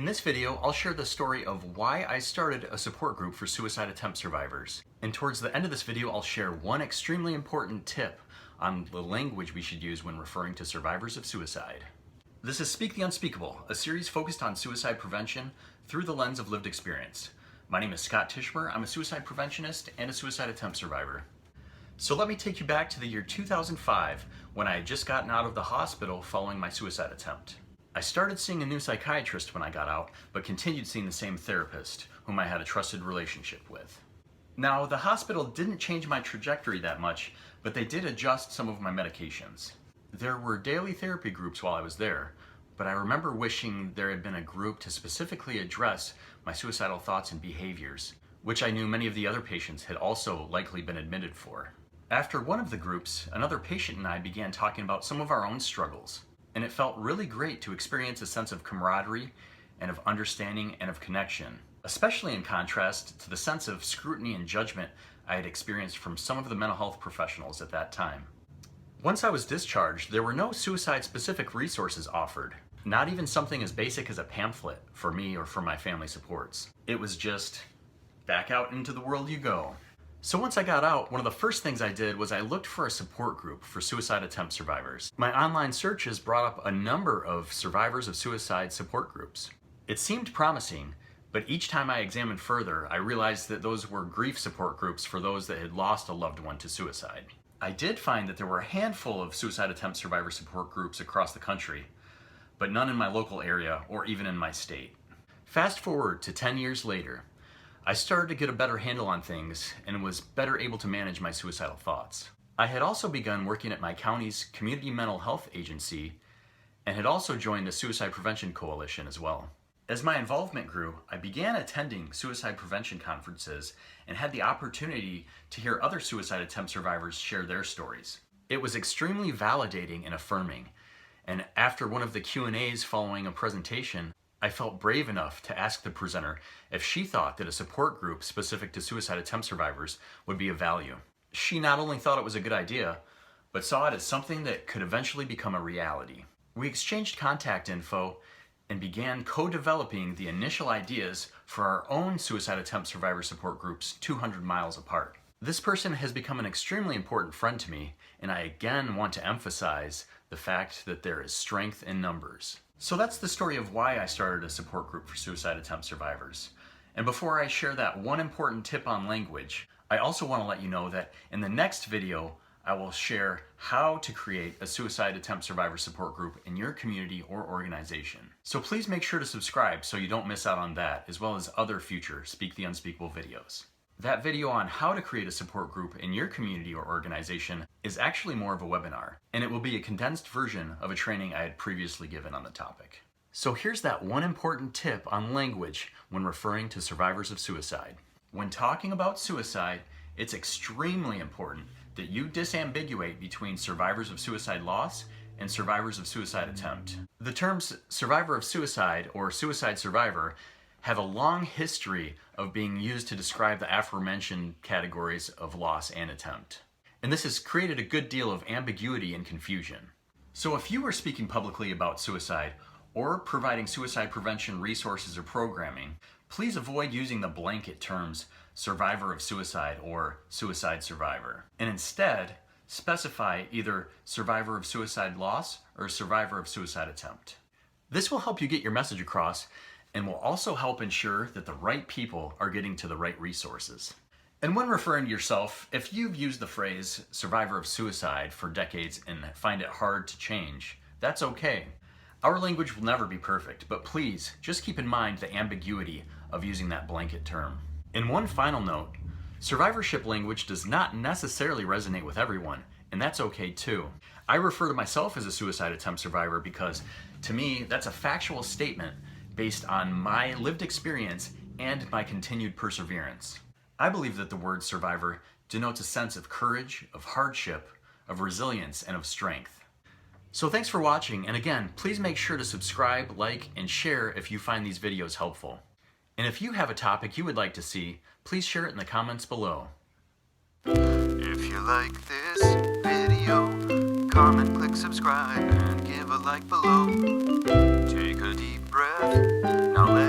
this video, I'll share the story of why I started a support group for suicide attempt survivors. And towards the end of this video, I'll share one extremely important tip on the language we should use when referring to survivors of suicide. This is Speak the Unspeakable, a series focused on suicide prevention through the lens of lived experience. My name is Scott Tishmer. I'm a suicide preventionist and a suicide attempt survivor. So let me take you back to the year 2005 when I had just gotten out of the hospital following my suicide attempt. I started seeing a new psychiatrist when I got out, but continued seeing the same therapist, whom I had a trusted relationship with. Now, the hospital didn't change my trajectory that much, but they did adjust some of my medications. There were daily therapy groups while I was there, but I remember wishing there had been a group to specifically address my suicidal thoughts and behaviors, which I knew many of the other patients had also likely been admitted for. After one of the groups, another patient and I began talking about some of our own struggles, and it felt really great to experience a sense of camaraderie and of understanding and of connection, especially in contrast to the sense of scrutiny and judgment I had experienced from some of the mental health professionals at that time. Once I was discharged, there were no suicide-specific resources offered, not even something as basic as a pamphlet for me or for my family supports. It was just, back out into the world you go. So once I got out, one of the first things I did was I looked for a support group for suicide attempt survivors. My online searches brought up a number of survivors of suicide support groups. It seemed promising, but each time I examined further, I realized that those were grief support groups for those that had lost a loved one to suicide. I did find that there were a handful of suicide attempt survivor support groups across the country, but none in my local area or even in my state. Fast forward to 10 years later, I started to get a better handle on things and was better able to manage my suicidal thoughts. I had also begun working at my county's community mental health agency and had also joined the Suicide Prevention Coalition as well. As my involvement grew, I began attending suicide prevention conferences and had the opportunity to hear other suicide attempt survivors share their stories. It was extremely validating and affirming, and after one of the Q&As following a presentation, I felt brave enough to ask the presenter if she thought that a support group specific to suicide attempt survivors would be of value. She not only thought it was a good idea, but saw it as something that could eventually become a reality. We exchanged contact info and began co-developing the initial ideas for our own suicide attempt survivor support groups 200 miles apart. This person has become an extremely important friend to me, and I again want to emphasize the fact that there is strength in numbers. So that's the story of why I started a support group for suicide attempt survivors. And before I share that one important tip on language, I also want to let you know that in the next video, I will share how to create a suicide attempt survivor support group in your community or organization. So please make sure to subscribe so you don't miss out on that, as well as other future Speak the Unspeakable videos. That video on how to create a support group in your community or organization is actually more of a webinar, and it will be a condensed version of a training I had previously given on the topic. So here's that one important tip on language when referring to survivors of suicide. When talking about suicide, it's extremely important that you disambiguate between survivors of suicide loss and survivors of suicide attempt. The terms survivor of suicide or suicide survivor have a long history of being used to describe the aforementioned categories of loss and attempt. And this has created a good deal of ambiguity and confusion. So if you are speaking publicly about suicide or providing suicide prevention resources or programming, please avoid using the blanket terms survivor of suicide or suicide survivor, and instead specify either survivor of suicide loss or survivor of suicide attempt. This will help you get your message across and will also help ensure that the right people are getting to the right resources. And when referring to yourself, if you've used the phrase survivor of suicide for decades and find it hard to change, that's okay. Our language will never be perfect, but please just keep in mind the ambiguity of using that blanket term. And one final note, survivorship language does not necessarily resonate with everyone, and that's okay too. I refer to myself as a suicide attempt survivor because, to me, that's a factual statement based on my lived experience and my continued perseverance. I believe that the word survivor denotes a sense of courage, of hardship, of resilience, and of strength. So thanks for watching, and again, please make sure to subscribe, like, and share if you find these videos helpful. And if you have a topic you would like to see, please share it in the comments below. If you like this video, comment, click subscribe, and give a like below. Take a deep breath, now let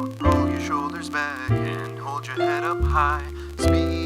out, roll your shoulders back, and hold your head up high. Speak